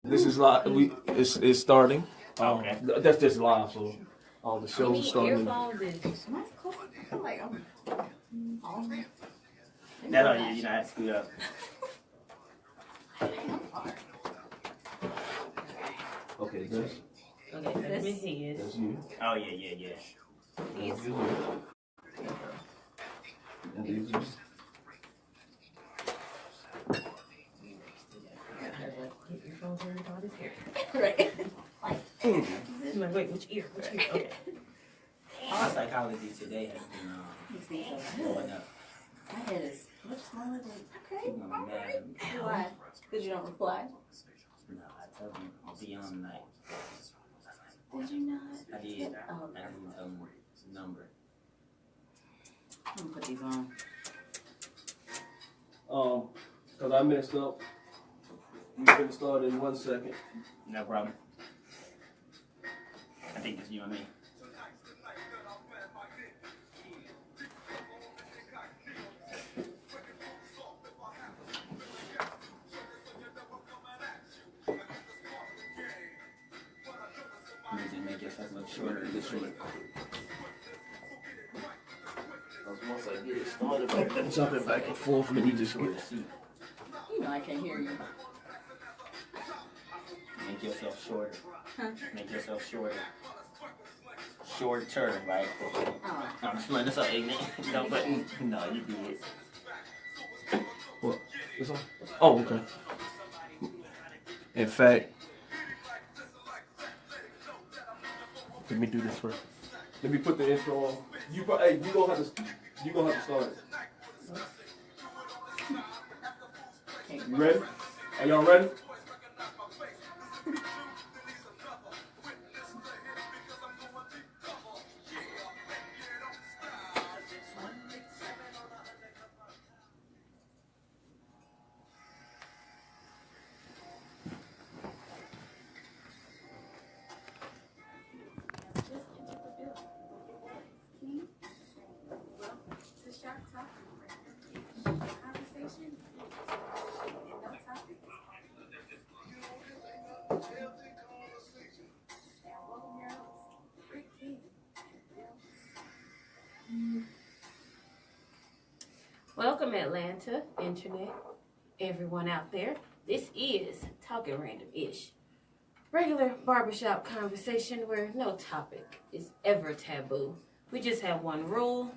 This is live. It's starting. Okay. That's just live. So the show's starting. That's all you know how to scoot up. Okay, this. Okay, that's his. That's you. Oh yeah. That's you. And these are. Get your phone turned on his hair. Right. I'm like, wait, which ear? Which ear? Okay. My psychology today has been going up. My head is much smaller than. Okay. I'm All mad. right. Why? Because you don't reply. No, I tell them I'll be on tonight. Did you not? I did. Oh, I didn't tell them the number. I'm gonna put these on. Cause I messed up. We can start in 1 second. No problem. I think it's you and me. You need to make yourself look shorter this short. Once I get it started, I'm jumping back and forth. Let me just get. You know I can't hear you. Make yourself shorter. Huh? Make yourself shorter. Shorter, right? Oh. I'm just letting this up, ignorant. No, but no, you did. What? This one? Oh, okay. In fact, let me do this first. Let me put the intro on. You gonna have to start it. You ready? Are y'all ready? Welcome, Atlanta, internet, everyone out there. This is Talking Random-ish. Regular barbershop conversation where no topic is ever taboo. We just have one rule.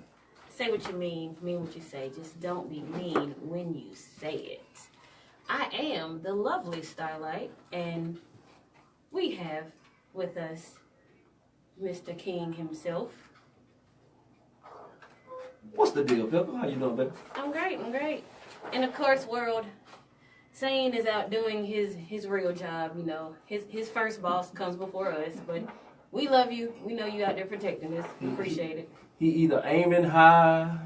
Say what you mean what you say. Just don't be mean when you say it. I am the lovely Starlight, and we have with us Mr. King himself. What's the deal, Pepper? How you doing, baby? I'm great. And of course, world, Zane is out doing his real job, you know. His first boss comes before us, but we love you. We know you out there protecting us. We appreciate it. He either aiming high,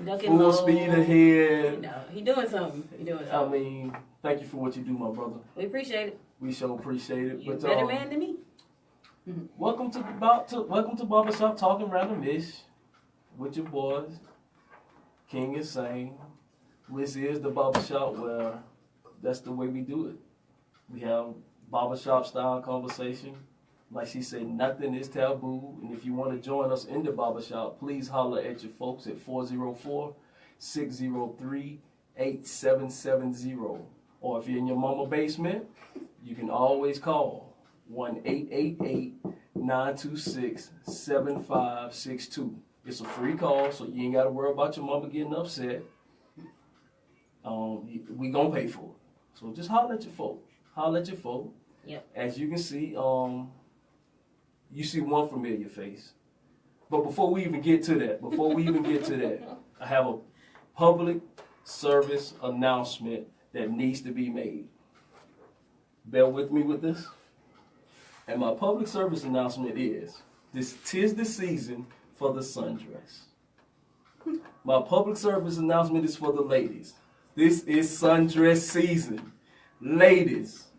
Ducking full low, speed ahead. You know, he doing something. I mean, thank you for what you do, my brother. We appreciate it. We sure appreciate it. You're a better man than me. Welcome to Barbershop Talking Random-ish with your boys, King and Zane. This is the barbershop where that's the way we do it. We have barbershop style conversation. Like she said, nothing is taboo. And if you want to join us in the barbershop, please holler at your folks at 404-603-8770. Or if you're in your mama basement, you can always call 1-888-926-7562. It's a free call, so you ain't got to worry about your mama getting upset. We gonna pay for it. So just holler at your folk. Yep. As you can see, you see one familiar face. But before we even get to that, I have a public service announcement that needs to be made. Bear with me with this. And my public service announcement is, tis the season for the sundress. My public service announcement is for the ladies. This is sundress season. Ladies,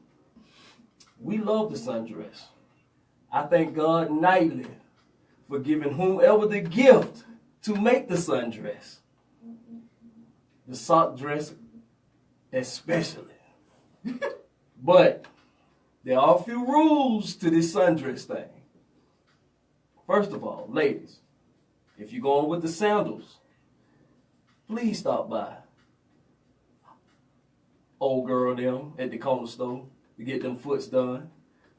we love the sundress. I thank God nightly for giving whomever the gift to make the sundress. The sock dress especially. But There are a few rules to this sundress thing. First of all, ladies, if you're going with the sandals, please stop by old girl them at the corner store to get them foots done.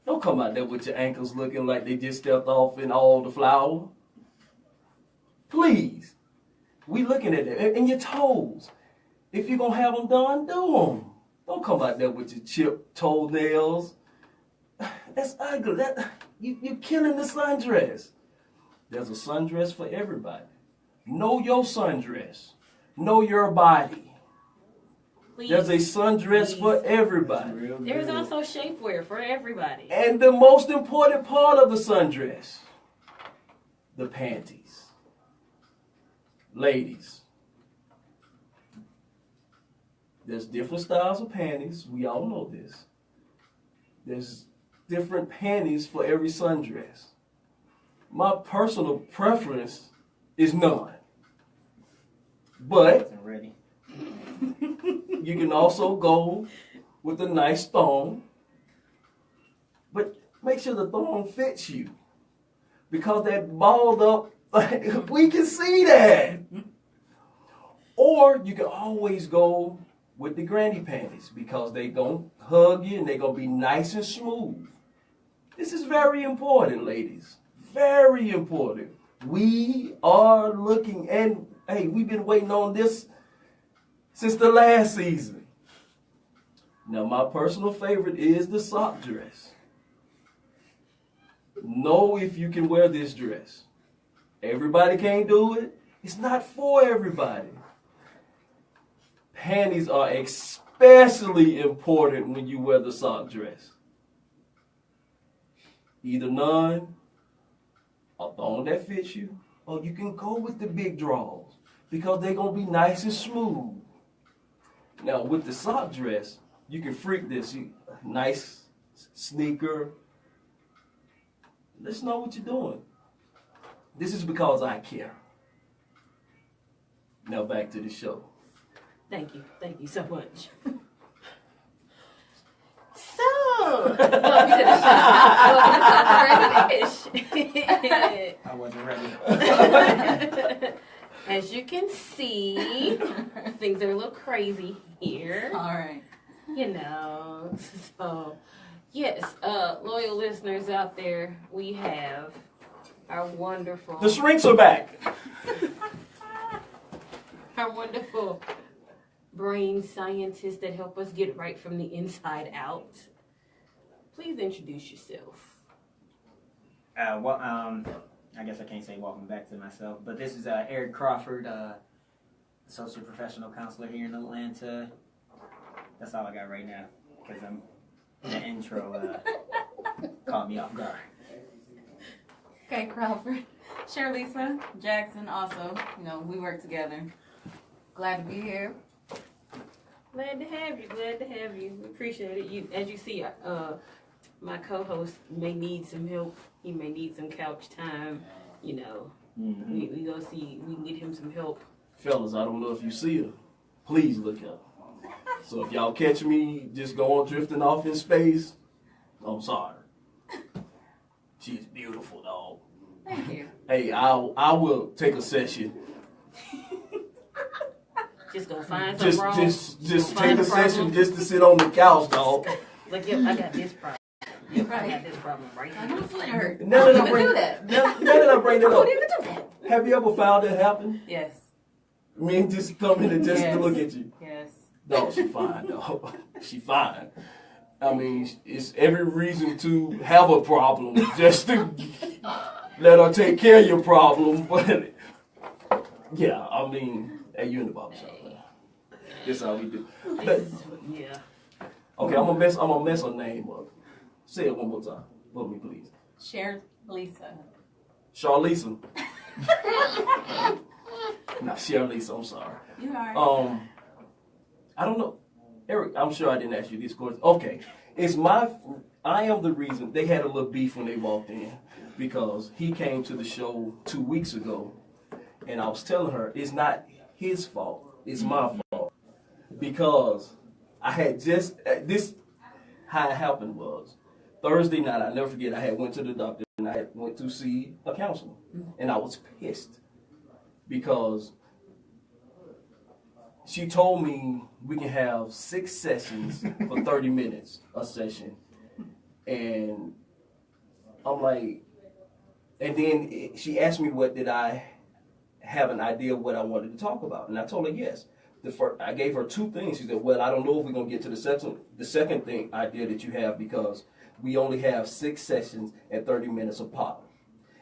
Don't come out there with your ankles looking like they just stepped off in all the flour. Please. We looking at it. And your toes. If you're going to have them done, do them. Don't come out there with your chipped toenails. That's ugly. You're killing the sundress. There's a sundress for everybody. Know your sundress. Know your body. Please. There's a sundress for everybody. There's also shapewear for everybody. And the most important part of the sundress, the panties. Ladies, there's different styles of panties. We all know this. There's different panties for every sundress. My personal preference is none. But Wasn't ready. you can also go with a nice thong. But make sure the thong fits you. Because that balled up, we can see that. Or you can always go with the granny panties because they gonna hug you and they gonna be nice and smooth. This is very important, ladies. Very important. We are looking, and hey, we've been waiting on this since the last season. Now, my personal favorite is the sock dress. Know if you can wear this dress. Everybody can't do it. It's not for everybody. Panties are especially important when you wear the sock dress. Either none, a thong that fits you, or you can go with the big draws because they're going to be nice and smooth. Now, with the sock dress, you can freak this. Nice sneaker. Let's know what you're doing. This is because I care. Now back to the show. Thank you so much. So, welcome to the show. Welcome to Talking Random Ish. I wasn't ready. As you can see, things are a little crazy here. All right. You know, so yes, loyal listeners out there, we have our wonderful, The shrinks are back. our wonderful brain scientists that help us get right from the inside out. Please introduce yourself. I guess I can't say welcome back to myself, but this is Eric Crawford, associate professional counselor here in Atlanta. That's all I got right now, because the intro caught me off guard. Okay, Crawford. Sherlisa Jackson also. We work together. Glad to be here. Glad to have you. We appreciate it. As you see, my co-host may need some help. He may need some couch time. Mm-hmm. We go see. We can get him some help. Fellas, I don't know if you see her. Please look up. So if y'all catch me just going drifting off in space, I'm sorry. She's beautiful, dog. Thank you. Hey, I will take a session. Just gonna find something wrong. Just find take a a problem. session just to sit on the couch, dog. Like, yep, I got this problem. Yep, I Right. got this problem right My here. foot hurt. Now I that I don't even bring do that. now that I bring I that don't up, even do that. have you ever found that happen? Yes. Me just come in and just Yes. to look at you. Yes. No, she fine, dog. She fine. I mean, it's every reason to have a problem just to let her take care of your problem. But yeah, I mean, hey, you in the barbershop. That's how we do. But, Yeah. okay, I'm gonna mess her name up. Say it one more time for me, please. Sherlisa. Charlisa. Not Charlisa, I'm sorry. You are. I don't know. Eric, I'm sure I didn't ask you this question. Okay. I am the reason they had a little beef when they walked in because he came to the show 2 weeks ago and I was telling her it's not his fault. It's my fault. Because I had just, how it happened was Thursday night, I never forget, I had went to the doctor and I had went to see a counselor. And I was pissed because she told me we can have 6 sessions for 30 minutes a session. And I'm like, and then she asked me what did I have an idea of what I wanted to talk about. And I told her yes. I gave her 2 things. She said, well, I don't know if we're going to get to the second thing idea that you have because we only have 6 sessions at 30 minutes a pop.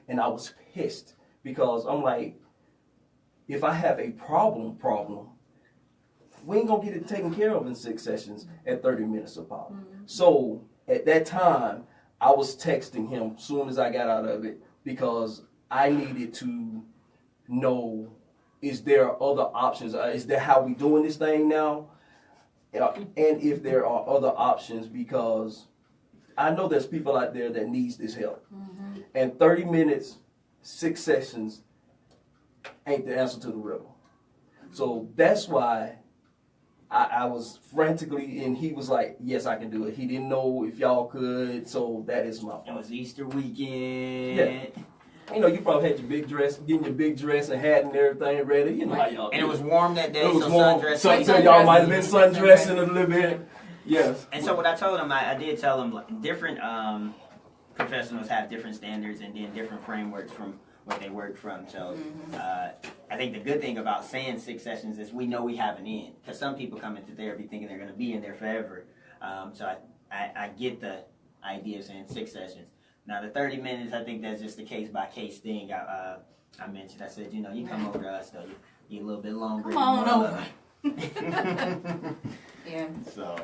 And I was pissed because I'm like, if I have a problem, we ain't going to get it taken care of in 6 sessions at 30 minutes a pop. So at that time, I was texting him as soon as I got out of it because I needed to know, is there other options? Is that how we doing this thing now? And if there are other options, because I know there's people out there that needs this help. And 30 minutes, 6 sessions ain't the answer to the riddle. So that's why I was frantically, and he was like, yes, I can do it. He didn't know if y'all could, so that is my It fault. was Easter weekend. Yeah. You know, you probably had your big dress, getting your big dress and hat and everything ready. You know how y'all And do. it was warm that day, It was so warm. sundress. So y'all might have been sundressing a little bit. Yes. And so what I told him, I did tell him like, different professionals have different standards and then different frameworks from what they work from. So I think the good thing about saying 6 sessions is we know we have an end. Because some people come into therapy thinking they're going to be in there forever. So I get the idea of saying 6 sessions. Now the 30 minutes, I think that's just a case by case thing. I mentioned, I said, you know, you come over to us, though, you a little bit longer. Come on over. Yeah. So,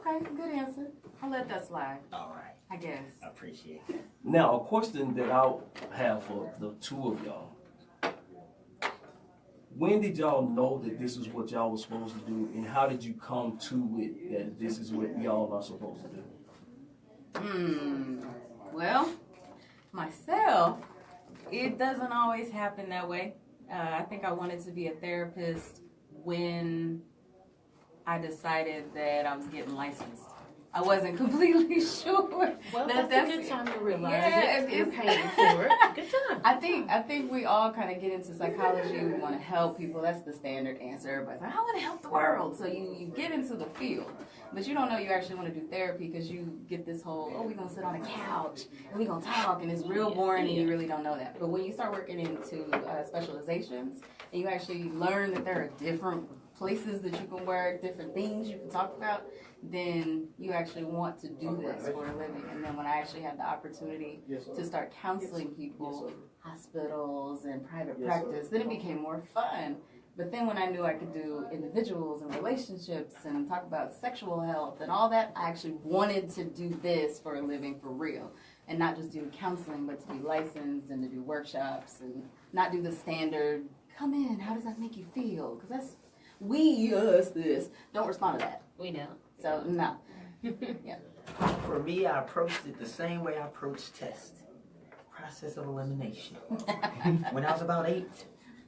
Okay, good answer. I'll let that slide, all right. I guess. I appreciate that. Now, a question that I'll have for the 2 of y'all. When did y'all know that this is what y'all were supposed to do, and how did you come to it that this is what y'all are supposed to do? Well, myself, it doesn't always happen that way. I think I wanted to be a therapist when I decided that I was getting licensed. I wasn't completely sure. Well, that that's a good time to realize Yeah, it. You're it's- paying for it. Good time. I think we all kind of get into psychology. We want to help people. That's the standard answer. Everybody's like, I want to help the world. So you get into the field, but you don't know you actually want to do therapy because you get this whole, oh, we're going to sit on a couch and we're going to talk, and it's real boring and you really don't know that. But when you start working into specializations and you actually learn that there are different places that you can work, different things you can talk about, then you actually want to do this for a living. And then when I actually had the opportunity to start counseling people, hospitals and private practice, then it became more fun. But then when I knew I could do individuals and relationships and talk about sexual health and all that, I actually wanted to do this for a living for real. And not just do counseling, but to be licensed and to do workshops and not do the standard, come in, how does that make you feel? Because that's, us, this. Don't respond to that. We know. So, no. Yeah. For me, I approached it the same way I approached test. Process of elimination. When I was about 8,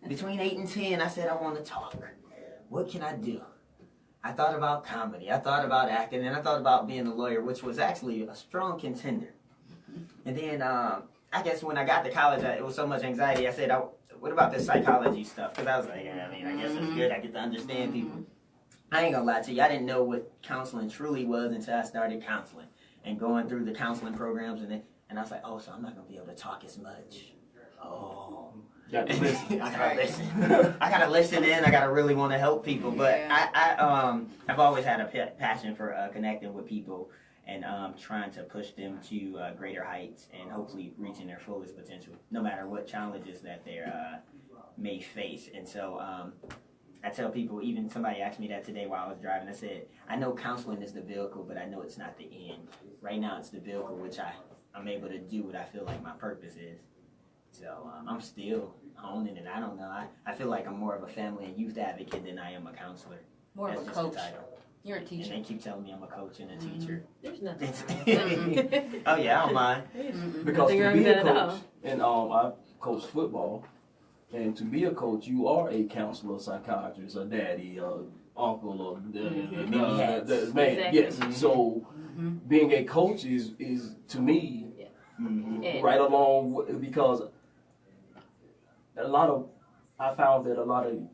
between 8 and 10, I said I want to talk. What can I do? I thought about comedy. I thought about acting, and I thought about being a lawyer, which was actually a strong contender. And then I guess when I got to college, it was so much anxiety. I said, what about this psychology stuff? Because I was like, yeah, I mean, I guess it's good. I get to understand people. I ain't gonna lie to you. I didn't know what counseling truly was until I started counseling and going through the counseling programs, and I was like, oh, so I'm not gonna be able to talk as much. Oh, Got to listen. I gotta listen. I gotta listen in. I gotta really want to help people. But I've always had a passion for connecting with people and trying to push them to greater heights and hopefully reaching their fullest potential, no matter what challenges that they may face. And so I tell people, even somebody asked me that today while I was driving, I said, I know counseling is the vehicle, but I know it's not the end. Right now it's the vehicle which I'm able to do what I feel like my purpose is. So I'm still honing it. I don't know. I feel like I'm more of a family and youth advocate than I am a counselor. More of That's a just the coach. title. You're a And teacher. they keep telling me I'm a coach and a teacher. There's nothing. Oh yeah, I don't mind. Because Nothing to wrong be with a that at all. coach, and I coach football, and to be a coach, you are a counselor, psychiatrist, a daddy, uncle or the man. Exactly. Yes. So being a coach is to me right along because I found that a lot of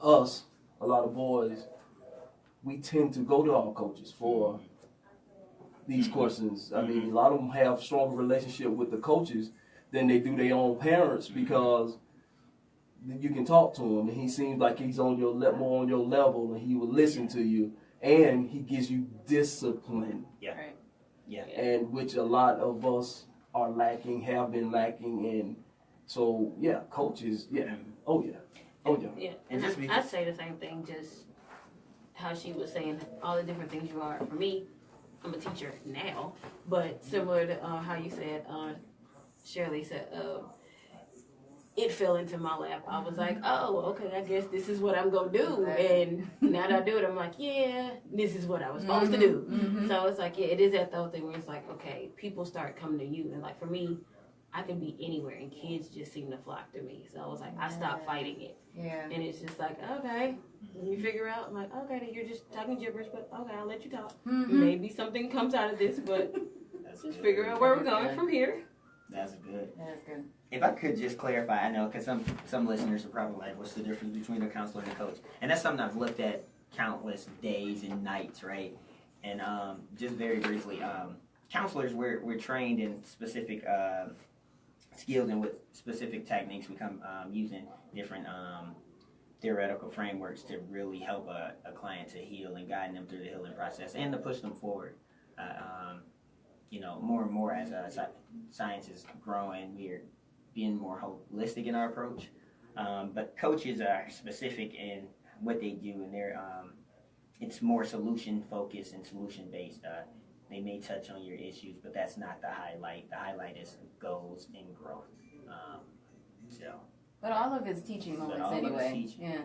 us, a lot of boys, we tend to go to our coaches for these questions. I mean, a lot of them have stronger relationship with the coaches than they do their own parents because you can talk to him and he seems like he's on your more on your level and he will listen to you and he gives you discipline. Yeah. Right. Yeah. And which a lot of us are lacking, have been lacking, and so yeah, coaches, yeah, oh yeah. Yeah, And and just I say the same thing, just how she was saying all the different things you are. For me, I'm a teacher now, but similar to how you said, Shirley said, it fell into my lap. I was like, oh, okay, I guess this is what I'm gonna do. And now that I do it, I'm like, yeah, this is what I was supposed to do. So it's like, yeah, it is that thought thing where it's like, okay, people start coming to you, and like for me, I can be anywhere, and kids just seem to flock to me. So I was like, I stopped fighting it. Yeah. And it's just like, okay, when you figure out, I'm like, okay, you're just talking gibberish, but okay, I'll let you talk. Maybe something comes out of this, but just figure out where we're going from here. That's good. That's good. If I could just clarify, I know because some listeners are probably like, what's the difference between a counselor and a coach? And that's something I've looked at countless days and nights, right? And just very briefly, counselors, we're trained in specific skills and with specific techniques. We come using different theoretical frameworks to really help a client to heal and guide them through the healing process and to push them forward. More and more as science is growing, we're being more holistic in our approach. But coaches are specific in what they do, and they're it's more solution focused and solution based. They may touch on your issues, but that's not the highlight. The highlight is goals and growth. But all of it's teaching moments anyway. Yeah.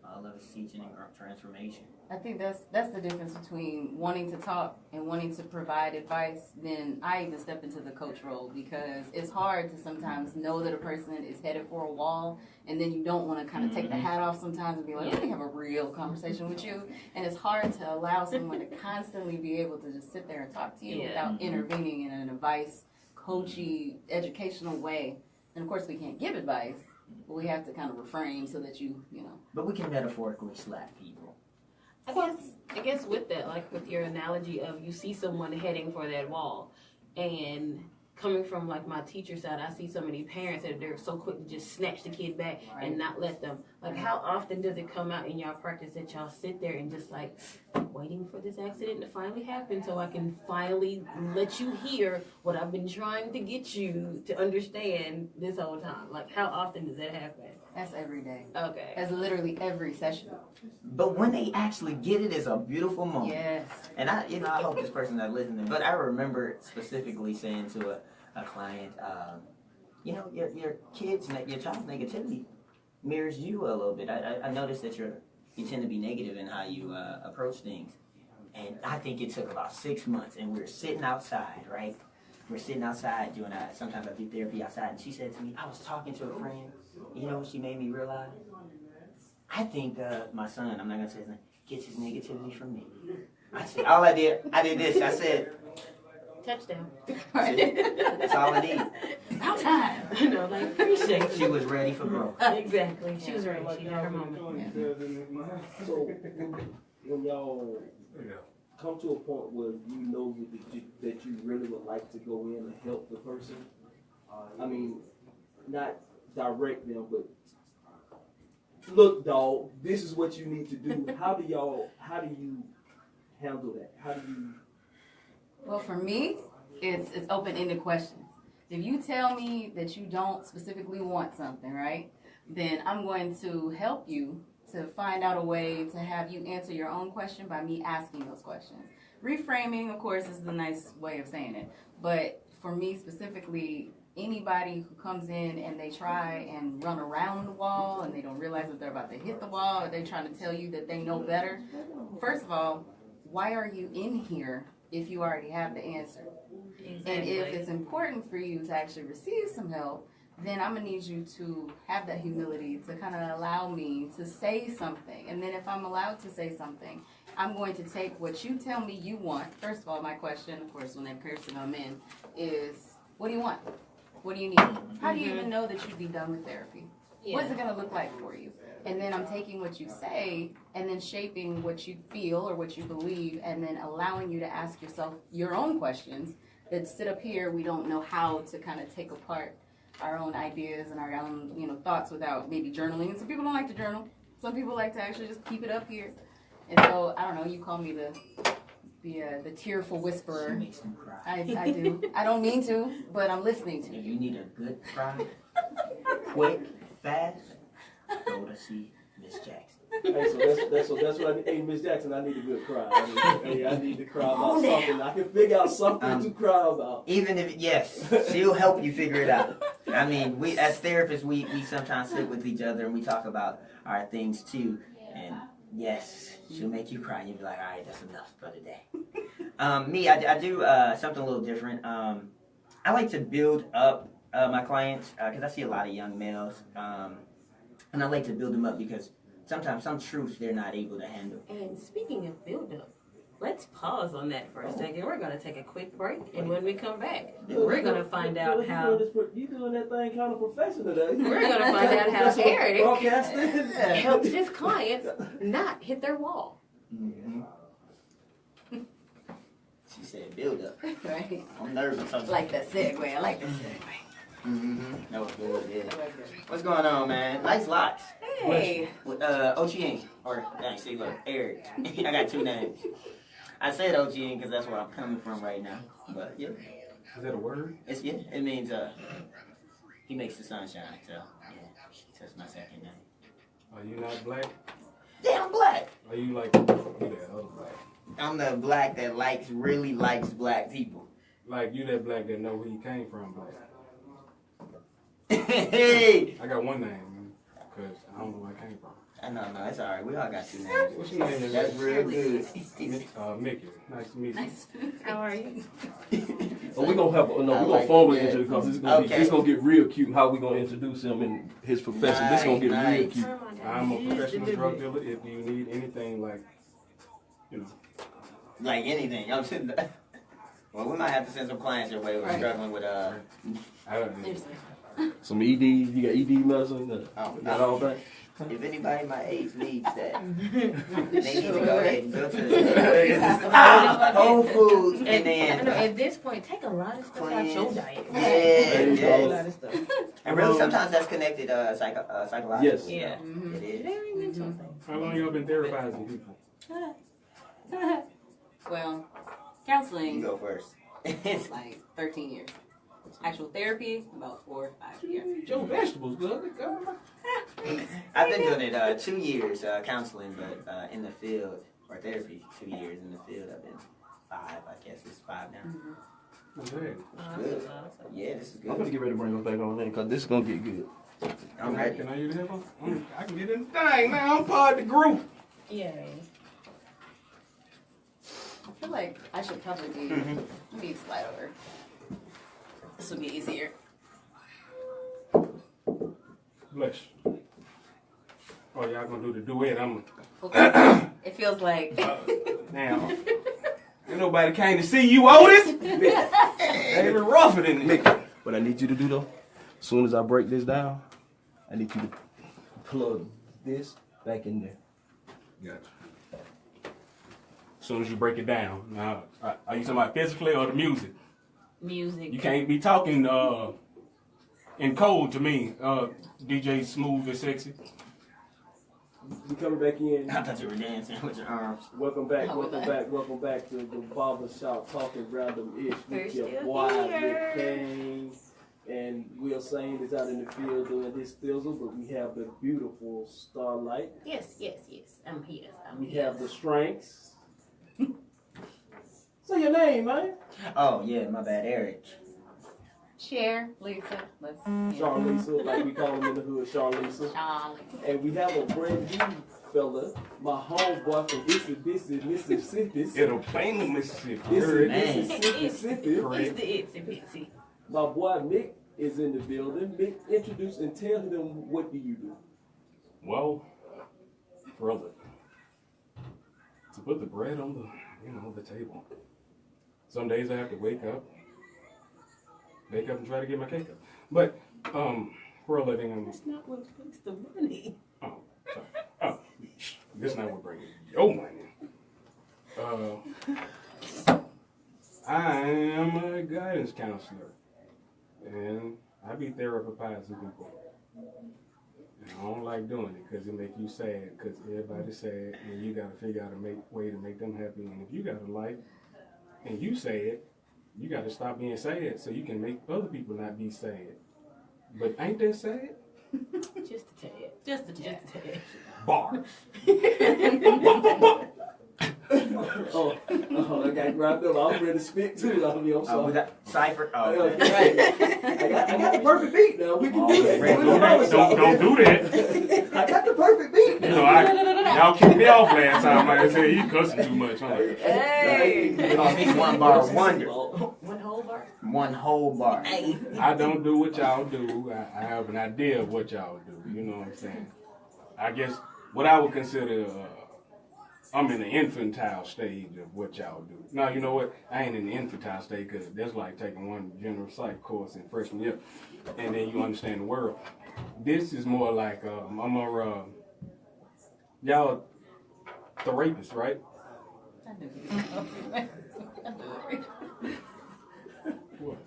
All of it's teaching and transformation. I think that's the difference between wanting to talk and wanting to provide advice. Then I even step into the coach role because it's hard to sometimes know that a person is headed for a wall, and then you don't want to kind of take the hat off sometimes and be like, let me have a real conversation with you. And it's hard to allow someone to constantly be able to just sit there and talk to you without intervening in an advice, coachy, educational way. And of course, we can't give advice, but we have to kind of refrain so that you know. But we can metaphorically slap people. I guess with that, like with your analogy of you see someone heading for that wall, and coming from like my teacher side, I see so many parents that they're so quick to just snatch the kid back and not let them. Like how often does it come out in y'all practice that y'all sit there and just like waiting for this accident to finally happen so I can finally let you hear what I've been trying to get you to understand this whole time? Like how often does that happen? That's every day. Okay. That's literally every session. But when they actually get it, it's a beautiful moment. Yes. And I hope this person not listening, but I remember specifically saying to a client, your child's negativity mirrors you a little bit. I noticed that you tend to be negative in how you approach things. And I think it took about 6 months, and we were sitting outside, right? We're sitting outside doing sometimes I do therapy outside, and she said to me, I was talking to a friend. You know what she made me realize? I think my son, I'm not going to say his name, gets his negativity from me. I said, I did this. I said, Touchdown. that's all I need. About time. No, like appreciate She was ready for growth. Exactly. She was ready. She had her moment. So when y'all come to a point where you know that you really would like to go in and help the person, I mean, not direct them, but look, dog, this is what you need to do. How do you handle that? How do you? Well, for me, it's open-ended questions. If you tell me that you don't specifically want something, right, then I'm going to help you to find out a way to have you answer your own question by me asking those questions. Reframing, of course, is the nice way of saying it. But for me specifically, anybody who comes in and they try and run around the wall and they don't realize that they're about to hit the wall, or they're trying to tell you that they know better, first of all, why are you in here if you already have the answer? Exactly. And if it's important for you to actually receive some help, then I'm gonna need you to have that humility to kind of allow me to say something. And then if I'm allowed to say something, I'm going to take what you tell me you want. First of all, my question, of course, when that person come in, is what do you want? What do you need? How do you even know that you'd be done with therapy? What's it gonna look like for you? And then I'm taking what you say and then shaping what you feel or what you believe, and then allowing you to ask yourself your own questions that sit up here. We don't know how to kind of take apart our own ideas and our own, thoughts without maybe journaling. And some people don't like to journal. Some people like to actually just keep it up here. And so, I don't know, you call me the tearful whisperer. She makes them cry. I do. I don't mean to, but I'm listening to If you. you need a good cry, quick, fast, go to see Miss Jackson. Hey, so that's what I need. Hey, Miss Jackson, I need a good cry. I need to cry about something. I can figure out something to cry about. Even if, yes, she'll help you figure it out. I mean, we as therapists, we sometimes sit with each other and we talk about our things too. And yes, she'll make you cry. You'll be like, all right, that's enough for today. I do something a little different. I like to build up my clients because I see a lot of young males. And I like to build them up because sometimes some truths they're not able to handle. And speaking of build-up, let's pause on that for a second. We're going to take a quick break, and when we come back, we're going to find out how... You doing that thing kind of professional today. We're going to find out how Eric Broadcasting. helps his clients not hit their wall. Mm-hmm. She said build up. Right? I'm nervous. I like that segue. I like that segue. Mm-hmm. That was good, yeah. What's going on, man? Nice locks. Hey. Ochieng, or actually, look, Eric. I got two names. I said Ochieng because that's where I'm coming from right now. But yeah, Is that a word? it means he makes the sun shine. So yeah, that's my second name. Are you not black? Yeah, I'm black. Are you like you that other black? I'm the black that really likes black people. Like you that black that know where you came from, black. Hey. I got one name, because I don't know where I came from. No, it's alright. We all got two names. What's your name? That's real good. Mickey. Nice to meet you. Nice. How are you? Oh, we're gonna formally introduce because it's gonna get real cute. How we gonna introduce him and his profession? This gonna get real cute. I'm a professional drug dealer. If you need anything like, Like anything. I'm sitting there. Well, we might have to send some clients your way. We're struggling with Seriously. some ED. You got ED medicine. Got all that. If anybody my age needs that, they need to go ahead and go to Whole Foods and I know, then at this point, take a lot of stuff out your diet. yeah. A lot of stuff. And really, sometimes that's connected psychologically. Yes. Yeah. It is. Very mental How long y'all been therapizing people? Well, You counseling, go first. like 13 years. Actual therapy, about 4 or 5 years. Eat your vegetables, good. I've been doing it 2 years counseling, but in the field or therapy 2 years in the field. I've been 5. I guess it's 5 now. Okay. Good. Yeah, this is I'm gonna good. get ready to bring us back on in because this is gonna get good. I'm ready. Can I use the headphones? I can get in. Dang, man, I'm part of the group. Yay. I feel like I should probably be, let me slide over. This would be easier. Bless. Oh, y'all gonna do the duet? I'm It feels like. now. Ain't nobody came to see you, Otis. Ain't even rougher than me. What I need you to do though, as soon as I break this down, I need you to plug this back in there. Gotcha. As soon as you break it down. Now, are you talking about physically or the music? Music. You can't be talking in code to me, DJ Smooth and Sexy. We coming back in. I thought you were dancing with your arms. Welcome back to the Barber Shop Talking Random-ish with your boy Nick Kane. And Will Sane is out in the field doing his thizzle, but we have the beautiful Starlight. Yes. I'm here. We have the Strengths. Say your name, man. Oh yeah, my bad, Eric. Share, Lisa. Let's. Charlisa, like we call him in the hood, Charlisa. Charlie. And we have a brand new fella, my homeboy from Mississippi. It'll plain Mississippi. This Heard. is Mississippi. It's the itsy bitsy. My boy Mick is in the building. Introduce and tell them, what do you do? Well, brother, to put the bread on the table. Some days I have to wake up and try to get my cake up. But for a living, That's not what brings the money. oh, sorry. Oh, this not what brings your money. I am a guidance counselor, and I be therapizing people. And I don't like doing it because it make you sad, because everybody's sad, and you got to figure out a way to make them happy. And if you got a life and you sad, you got to stop being sad so you can make other people not be sad. But ain't that sad? Just a tad. Just a tad. Bars. Oh, I got wrapped up. I was ready to spit too. I'm We sorry. got Cypher. Oh, I okay. got the perfect beat now. We can do that. Don't do that. I got the perfect beat You now. know, y'all kicked me off last time. Like I said, you cussing too much. I'm like, Hey. He's one bar wonder. One whole bar. One whole bar. Hey. I don't do what y'all do. I have an idea of what y'all do. You know what I'm saying? I guess what I would consider, I'm in the infantile stage of what y'all do. Now, you know what? I ain't in the infantile stage because that's like taking one general psych course in freshman year, and then you understand the world. This is more like, y'all the rapists, right? I knew he was What?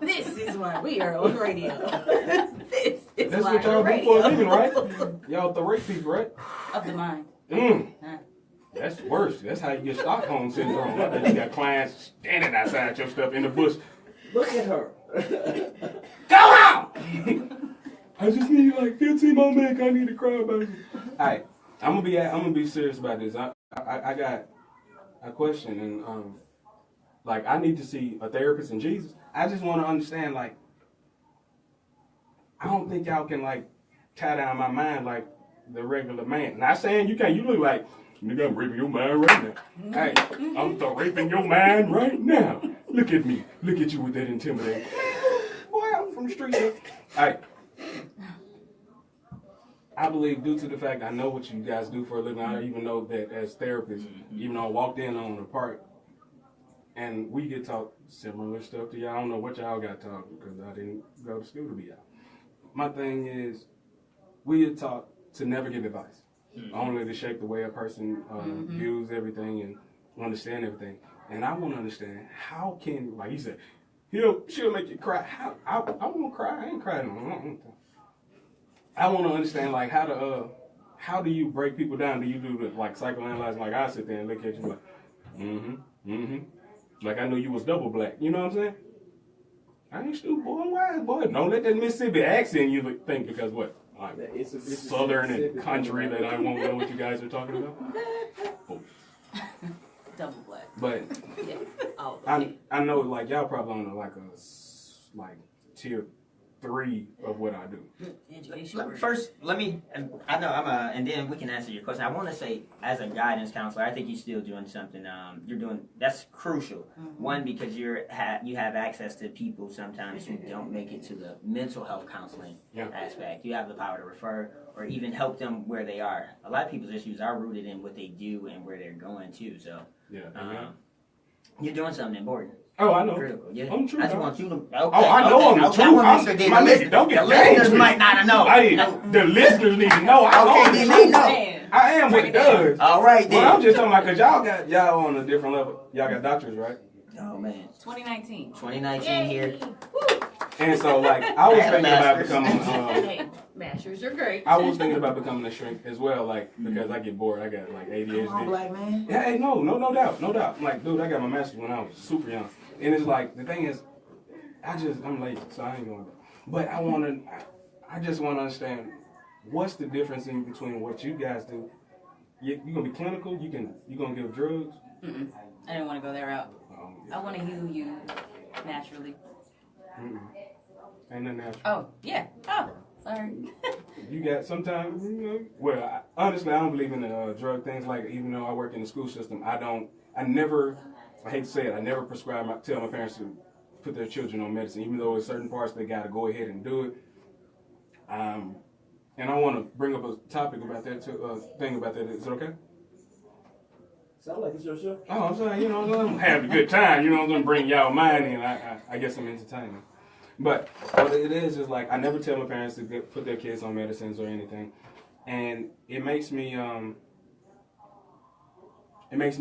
This is why we are on radio. This is That's why what y'all we're do for a radio. living, right? Y'all the rape people, right? of the mind. Huh. That's worse. That's how you get Stockholm syndrome. I bet you got clients standing outside your stuff in the bush. Look at her. Go home! I just need like 15 more minutes. I need to cry about it. All right, I'm gonna be serious about this. I got a question, and like I need to see a therapist in Jesus. I just want to understand, like, I don't think y'all can like tie down my mind like the regular man. Not saying you can't. You look like, nigga, I'm raping your mind right now. Hey, I'm raping your mind right now. Look at me. Look at you with that intimidation. Boy, I'm from the street. Hey, I believe due to the fact I know what you guys do for a living, I even know that as therapists, even though I walked in on a part and we get taught similar stuff to y'all. I don't know what y'all got taught because I didn't go to school to be out. My thing is, we are taught to never give advice, only to shape the way a person views everything and understand everything. And I want to understand, how can, like you said, she'll make you cry. How? I won't cry. I ain't crying. I want to understand, like, how do you break people down? Do you do the, like, psychoanalyzing? Like, I sit there and look at you like, like I knew you was double black. You know what I'm saying? I ain't stupid, boy. I'm wise, boy. Don't let that Mississippi accent you think because what? I'm It's a Southern and country that I won't know what you guys are talking about. Oh. Double black. But Yeah. Oh, I know, like, y'all probably on like a tier 3 of what I do. First, let me, I know and then we can answer your question. I want to say, as a guidance counselor, I think you're still doing something, you're doing, that's crucial. One, because you have access to people sometimes who don't make it to the mental health counseling aspect. You have the power to refer or even help them where they are. A lot of people's issues are rooted in what they do and where they're going to, so you're doing something important. Oh, I know. Critical. Yeah. I'm true. I just want you to. Okay, I know I'm the truth. I want to make sure My nigga, don't get the listeners angry. might not know. The listeners need to know. I know Okay, the then they truth. know. I am what it does. All right, then. Well, I'm just talking about because y'all on a different level. Y'all got doctors, right? Oh man, 2019. 2019 here. And so, like, I was I had a thinking about master's. becoming. Masters are great. I was thinking about becoming a shrink as well, like, because I get bored. I got like ADHD. Come on, black man. Yeah, hey, no doubt. Like, dude, I got my master's when I was super young, and it's like the thing is, I'm late, so I ain't going. But I just want to understand what's the difference in between what you guys do. You gonna be clinical? You gonna give drugs? I didn't want to go that route. I want to heal you naturally. Ain't nothing natural. Oh, yeah. Oh, sorry. You got sometimes, well, honestly, I don't believe in the drug things. Like, even though I work in the school system, I hate to say it, I never tell my parents to put their children on medicine, even though in certain parts they got to go ahead and do it. And I want to bring up a topic about that, thing about that. Is it okay? Sound like it's your show. Oh, I'm saying, I'm having a good time. I'm going to bring y'all mine in. I guess I'm entertaining. But what it is like, I never tell my parents to put their kids on medicines or anything. And it makes me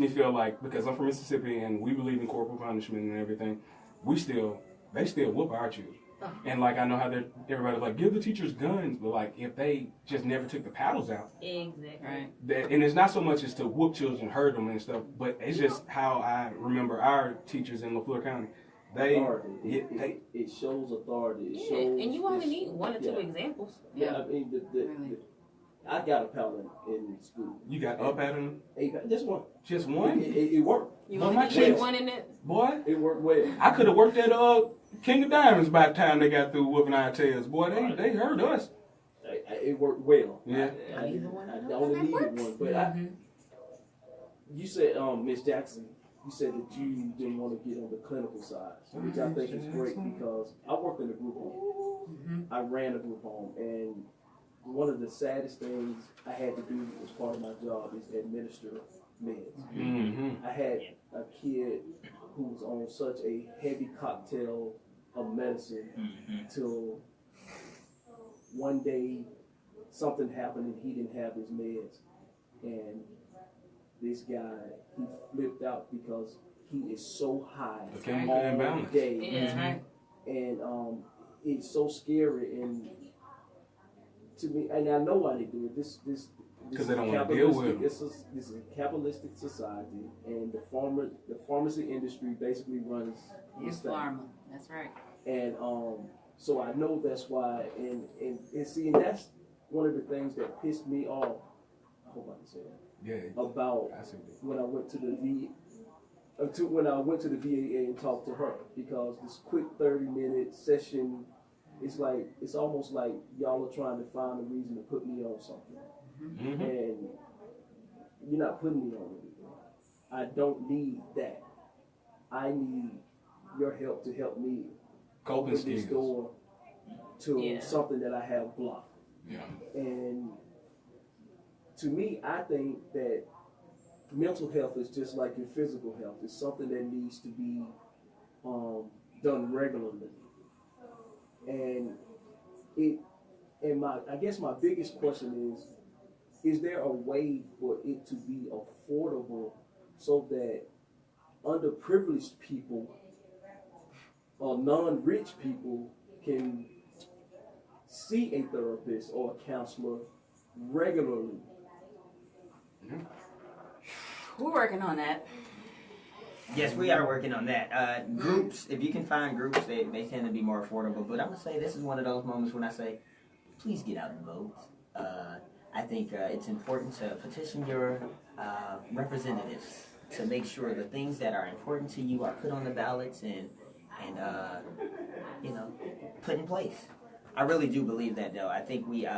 feel like, because I'm from Mississippi and we believe in corporal punishment and everything, they still whoop our children. And like, I know how everybody's like, give the teachers guns, but like, if they just never took the paddles out. Exactly. Right. And it's not so much as to whoop children, hurt them and stuff, but it's just how I remember our teachers in LaFleur County. It shows authority. It shows, and you only need one or two examples. Yeah, I mean, I got a paddle in school. You got up at them? Just one. Just one? It worked. You Well, only my need kids- one in it. Boy, It worked well. I could have worked at King of Diamonds by the time they got through whooping our tails. Boy, they hurt us. It worked well. Yeah. I only needed one. But you said, Miss Jackson, you said that you didn't want to get on the clinical side, which I think is great because I worked in a group home. I ran a group home, and one of the saddest things I had to do as part of my job is administer meds. I had a kid who was on such a heavy cocktail of medicine till one day something happened and he didn't have his meds. And this guy, he flipped out because he is so high all day. Yeah. And it's so scary. And to me, and I know why they do it. This Because they don't want to deal with it. This is a capitalistic society, and the pharmacy industry basically runs It's this thing. pharma. That's right. And so I know that's why. And see, and that's one of the things that pissed me off. I hope I can say that. Yeah. About when I went to the VA and talked to her, because this quick 30-minute session, it's almost like y'all are trying to find a reason to put me on something, and you're not putting me on anything. I don't need that. I need your help to help me Coping open this skills. door to something that I have blocked. Yeah. And to me, I think that mental health is just like your physical health. It's something that needs to be done regularly. And I guess my biggest question is there a way for it to be affordable so that underprivileged people or non-rich people can see a therapist or a counselor regularly? We're working on that. Yes, we are working on that. Groups, if you can find groups, they tend to be more affordable. But I'm going to say this is one of those moments when I say, please get out and vote. I think it's important to petition your representatives to make sure the things that are important to you are put on the ballots and put in place. I really do believe that, though. I think we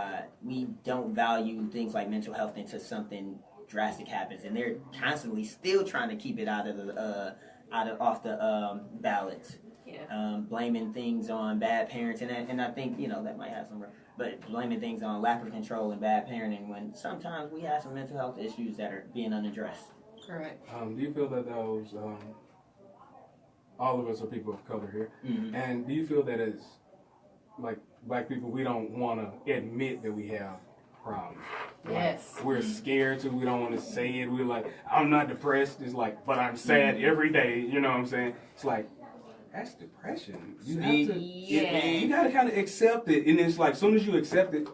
don't value things like mental health until something drastic happens, and they're constantly still trying to keep it off the ballots. Yeah. Blaming things on bad parents, and I think that might have some, but blaming things on lack of control and bad parenting when sometimes we have some mental health issues that are being unaddressed. Correct. Do you feel that those, all of us are people of color here, and do you feel that as like black people, we don't want to admit that we have problems? Yes. We're scared to. We don't want to say it. We're like, I'm not depressed. It's like, but I'm sad every day. You know what I'm saying? It's like, that's depression. You have to. You gotta kind of accept it, and it's like, as soon as you accept it,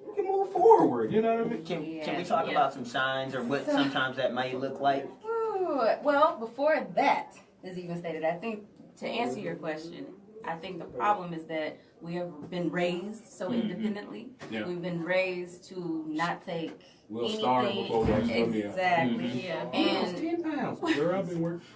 you can move forward. You know what I mean? Can we talk about some signs or what sometimes that might look like? Ooh, well, before that is even stated, I think to answer your question, I think the problem is that we have been raised so independently. Yeah. We've been raised to not take anything. Start before we actually Exactly. Yeah. And 10 pounds. Girl, I've been working.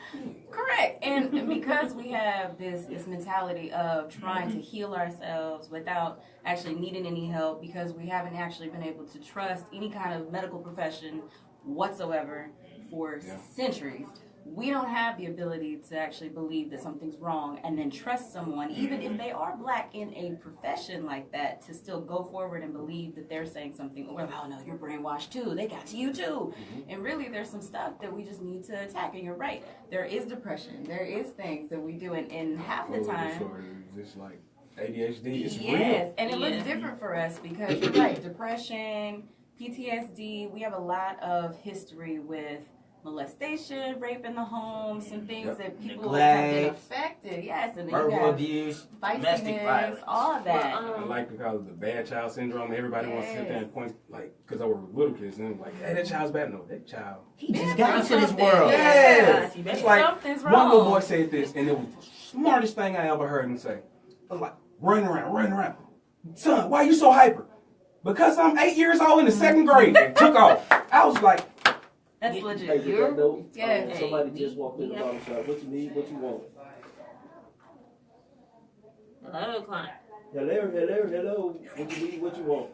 correct. And because we have this mentality of trying to heal ourselves without actually needing any help, because we haven't actually been able to trust any kind of medical profession whatsoever for centuries, we don't have the ability to actually believe that something's wrong and then trust someone, even if they are black in a profession like that, to still go forward and believe that they're saying something, or, oh no, you're brainwashed too, they got to you too. And really, there's some stuff that we just need to attack. And you're right, there is depression, there is things that we do, and half the time, Just like ADHD, it's yes, real. and it looks different for us because you're right, depression, PTSD, we have a lot of history with molestation, rape in the home, some things that people have been affected. Yes, and then verbal abuse, domestic violence, all of that. I like to call it the bad child syndrome. Everybody wants to sit there and point, like, because I work with little kids, and like, hey, that child's bad. No, that child. he just got into this world. Yes. Yeah. That's like, something's one little wrong. boy said this, and it was the smartest thing I ever heard him say. I was like, running around. Son, why you so hyper? Because I'm 8 years old in the second grade and took off. I was like, That's Hey, legit. you got those? Yes. Somebody just walked in the barber shop. What you need? What you want? Hello, client. Hello. What you need? What you want?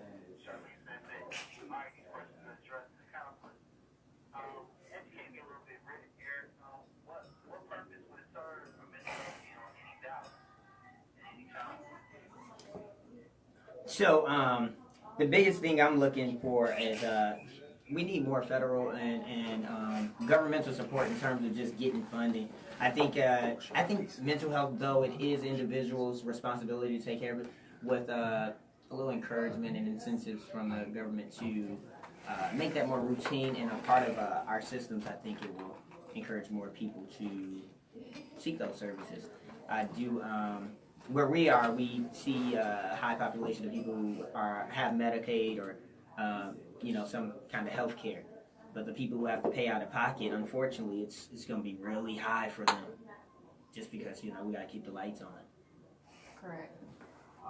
So, the biggest thing I'm looking for is we need more federal and governmental support in terms of just getting funding. I think mental health, though it is individuals' responsibility to take care of it, with a little encouragement and incentives from the government to make that more routine and a part of our systems, I think it will encourage more people to seek those services. I do. Where we are, we see a high population of people who have Medicaid or some kind of health care. But the people who have to pay out of pocket, unfortunately, it's going to be really high for them, just because we got to keep the lights on. Correct.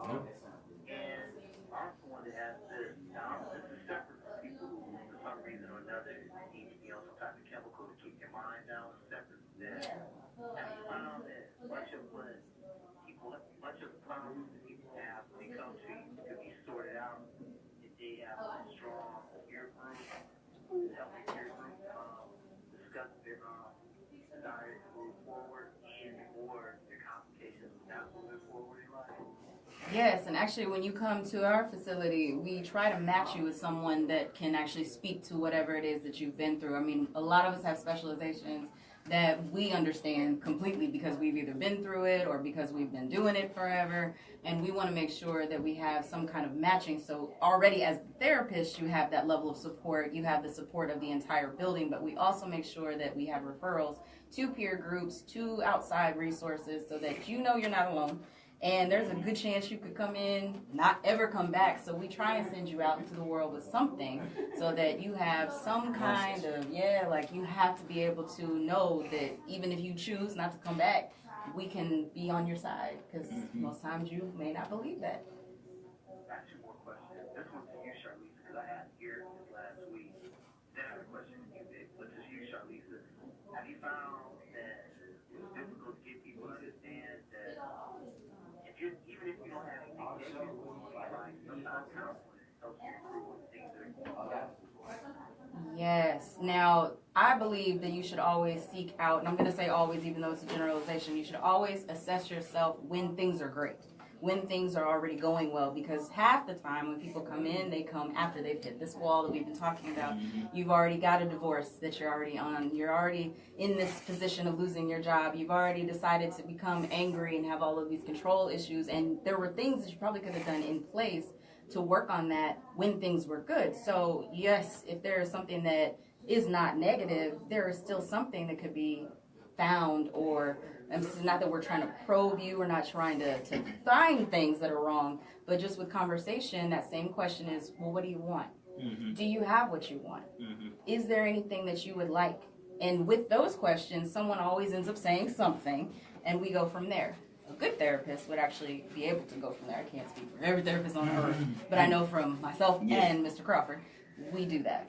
And also wanted to ask this. This is separate from people who, for some reason or another, need some type of chemical to keep their mind down. Separate from that. Have you found that much of the problems that people have when they come to you can be sorted out if they have a strong peer group, healthy peer group, discuss their desire to move forward or their complications without moving forward in life? Yes, and actually when you come to our facility, we try to match you with someone that can actually speak to whatever it is that you've been through. I mean, a lot of us have specializations that we understand completely because we've either been through it or because we've been doing it forever, and we want to make sure that we have some kind of matching. So already as the therapist, you have that level of support, you have the support of the entire building, but we also make sure that we have referrals to peer groups, to outside resources, so that you're not alone. And there's a good chance you could come in, not ever come back. So we try and send you out into the world with something so that you have some kind of, you have to be able to know that even if you choose not to come back, we can be on your side. Because most times you may not believe that. Ask you more questions. This one's to you, Charlize, because I had here last week. Then I had a question for you, Vic, but to you, Charlize. Have you found that it's difficult to get people to understand that even if you don't have anything negative going on in your life, sometimes counseling helps you improve when things are going on? Yes. Now, I believe that you should always seek out, and I'm going to say always, even though it's a generalization, you should always assess yourself when things are great, when things are already going well, because half the time when people come in, they come after they've hit this wall that we've been talking about. You've already got a divorce that you're already on. You're already in this position of losing your job. You've already decided to become angry and have all of these control issues, and there were things that you probably could have done in place to work on that when things were good. So yes, if there is something that is not negative, there is still something that could be found, or and this is not that we're trying to probe you, we're not trying to find things that are wrong, but just with conversation, that same question is, well, what do you want? Do you have what you want? Is there anything that you would like? And with those questions, someone always ends up saying something, and we go from there. A good therapist would actually be able to go from there. I can't speak for every therapist on earth, but I know from myself and Mr. Crawford, we do that.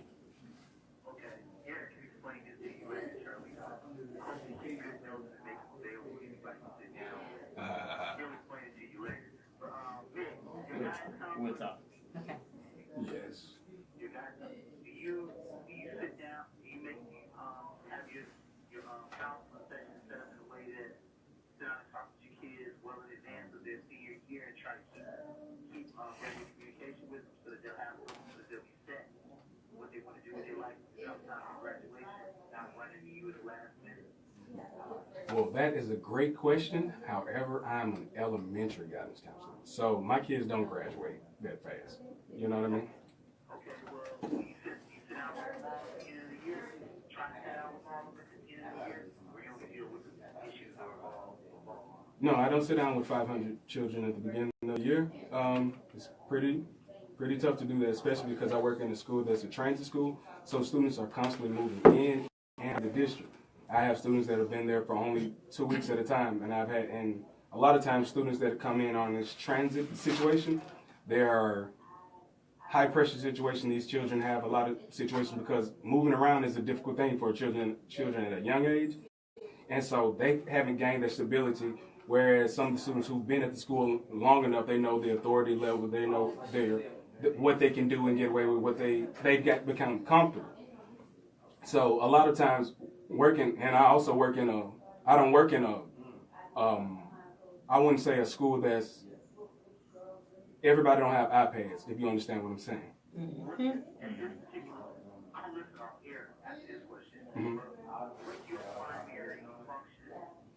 Okay, Eric can explain this to you later, Charlie. Take good notes and make them available to anybody who sit down. He'll explain it to you later. But, Vic, your guys' We'll talk. Okay. yes. do you sit down, do you make, have your Well, that is a great question. However, I'm an elementary guidance counselor, so my kids don't graduate that fast. You know what I mean? Okay, well, you sit down with them all at the end of the year, try to have all of them at the end of the year, or you only deal with the issues that are all. No, I don't sit down with 500 children at the beginning of the year. It's pretty tough to do that, especially because I work in a school that's a transit school, so students are constantly moving in and out of the district. I have students that have been there for only 2 weeks at a time, and a lot of times students that come in on this transit situation, there are high pressure situations these children have, a lot of situations because moving around is a difficult thing for children at a young age, and so they haven't gained their stability. Whereas some of the students who've been at the school long enough, they know the authority level, they know what they can do and get away with, what they've become comfortable. So a lot of times working, and I also work in I don't work in I wouldn't say a school that's, everybody don't have iPads, if you understand what I'm saying. I'm listening on here, ask this question. What's your primary function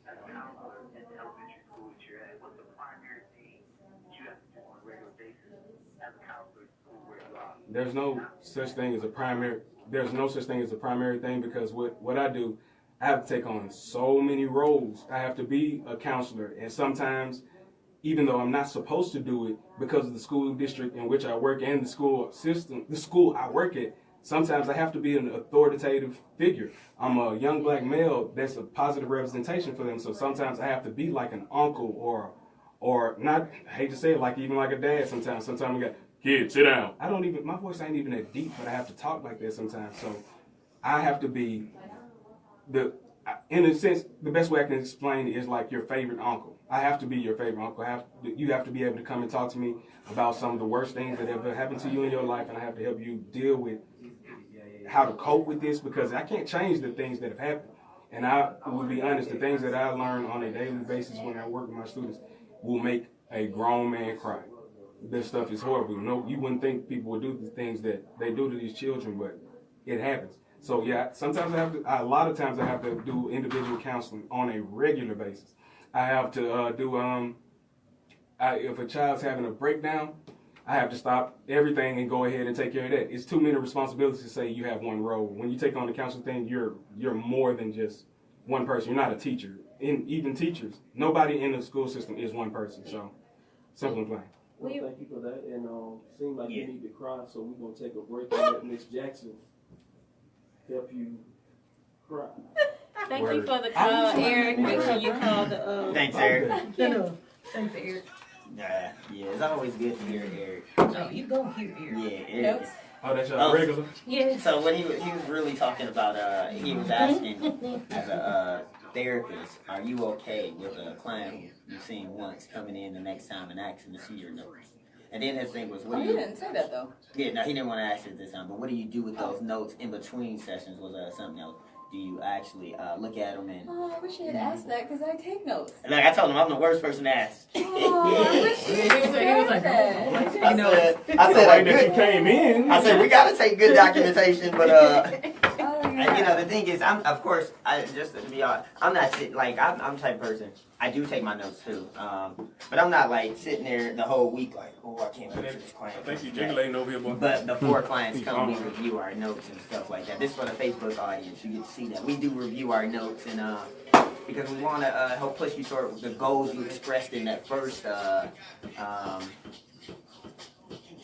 as a counselor in the elementary school that you're at? What's the primary thing that you have to do on a regular basis as a counselor in the school where you are? There's no such thing as a primary. There's no such thing as a primary thing because what I do, I have to take on so many roles. I have to be a counselor, and sometimes, even though I'm not supposed to do it because of the school district in which I work and the school system, the school I work at, sometimes I have to be an authoritative figure. I'm a young black male that's a positive representation for them, so sometimes I have to be like an uncle or not, I hate to say it, like even like a dad sometimes. Sometimes I got, kid, sit down. My voice ain't even that deep, but I have to talk like that sometimes. So I have to be in a sense, the best way I can explain it is like your favorite uncle. I have to be your favorite uncle. You have to be able to come and talk to me about some of the worst things that ever happened to you in your life, and I have to help you deal with how to cope with this because I can't change the things that have happened. And I will be honest, the things that I learn on a daily basis when I work with my students will make a grown man cry. This stuff is horrible. No, you wouldn't think people would do the things that they do to these children, but it happens. So yeah, sometimes a lot of times I have to do individual counseling on a regular basis. I have to if a child's having a breakdown, I have to stop everything and go ahead and take care of that. It's too many responsibilities to say you have one role. When you take on the counseling thing, you're more than just one person. You're not a teacher. Even teachers, nobody in the school system is one person. So simple and plain. Well, thank you for that. And seems like you need to cry, so we're gonna take a break and let Miss Jackson help you cry. Thank you for the call, Eric. Make sure you call the. Thanks, Eric. No. Thanks, Eric. Yeah, it's always good to hear Eric. Oh, you go hear Eric. Yeah, Eric. Oh, that's your regular? Yes. So what he was really talking about, he was asking, as a therapist, are you okay with a client who you've seen once coming in the next time and asking to see your notes? And then his thing was, what do you... He didn't say that, though. Yeah, no, he didn't want to ask it this time, but what do you do with those notes in between sessions? Was something else? Do you actually look at them and... Oh, I wish you had asked that because I take notes. Like I told him, I'm the worst person to ask. Oh, I wish you had said that. I said, that you came in. I said, we got to take good documentation, but... Oh, And, yeah. the thing is, just to be honest, I'm not sitting, I'm the type of person, I do take my notes too, but I'm not, sitting there the whole week, oh, I can't wait for this client. I think you're jiggling over here, boy. But before clients come, we review our notes and stuff like that. This is for the Facebook audience, you get to see that. We do review our notes, and because we want to help push you toward the goals you expressed in that first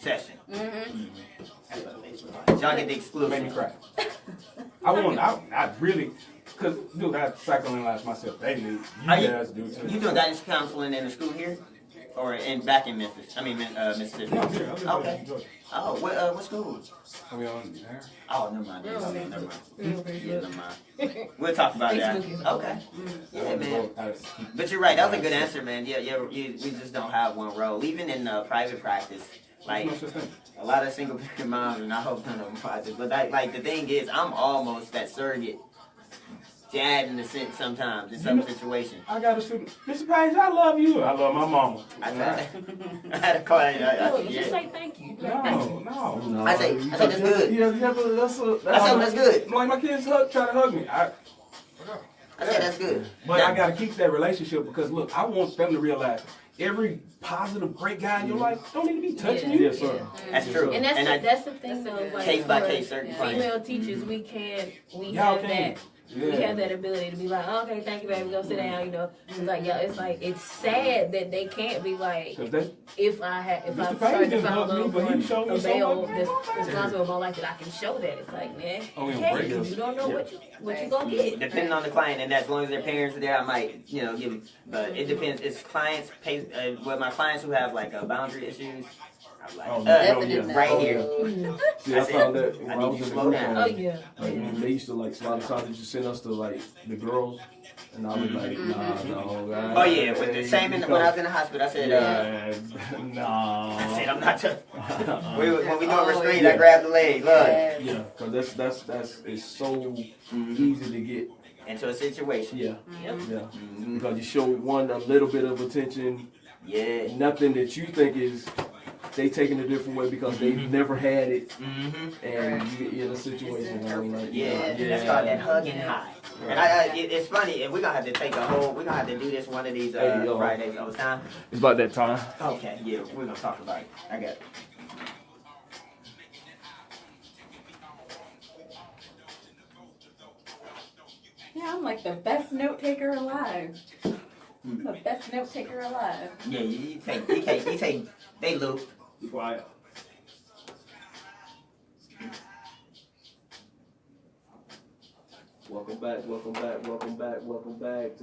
session. That's for the Facebook audience. Y'all get the exclusive. Made me cry. I really, because, dude, I psychoanalyze myself daily. You guys do too. You doing guidance counseling in the school here? Or back in Memphis? I mean, Mississippi. No, I'm here. Okay. Oh, what school? Are we on there? Oh, never mind. Never mind. Yeah, never mind. We'll talk about that. Okay. Yeah, man. But you're right. That was a good answer, man. Yeah. We just don't have one role. Even in private practice, a lot of single parent moms, and I hope none of them watch it. But the thing is, I'm almost that surrogate dad in a sense sometimes in some situations. I got a student. Mr. Page, I love you. I love my mama. I had a client. Just say thank you. No. I say that's good. Yeah, that's that's good. Like my kids try to hug me. I said that's good. But I gotta keep that relationship because look, I want them to realize every positive, great guy in your life don't need to be touching you. Yes, sir. That's true. And that's the thing though, like Case by for case, certain female teachers, we Y'all have can. that. We have that ability to be like, okay, thank you, baby, go sit down, you know. It's like, yeah, it's sad that they can't be like, if I Mr. start to just follow loves me, but he showed me a so male much. that's responsible for my life, that I can show that. It's like, man, Oh, yeah, hey, break you us. don't know what you gonna get. Depending on the client, and as long as their parents are there, I might, give. But it depends. It's clients with my clients who have like boundary issues. I'm like, Definitely. right here. See, I found that when I I need was you in to the slow group down. Oh home, yeah. like, they used to like a lot of times they just send us to like the girls, and I was like, nah, no, guys. Oh yeah, with the same when I was in the hospital, I said, Yeah, nah. I said I'm not. When we do Oh, a restraint, yeah. I grab the leg. Look. Yes. Yeah, because that's it's so easy to get. Into a situation. Yeah, Yep. yeah. Because you show one a little bit of attention, Yeah. nothing that you think is they taking a different way because they've never had it, and you get in a situation where I'm like, Yeah, that's called that hug and high. And it's funny, and we're gonna have to we're gonna have to do this one of these Fridays all the time. It's about that time. Okay, yeah, we're gonna talk about it. I got it. Yeah, I'm like the best note taker alive. The best note taker alive. Yeah, you take, they loop. Be quiet. Welcome back to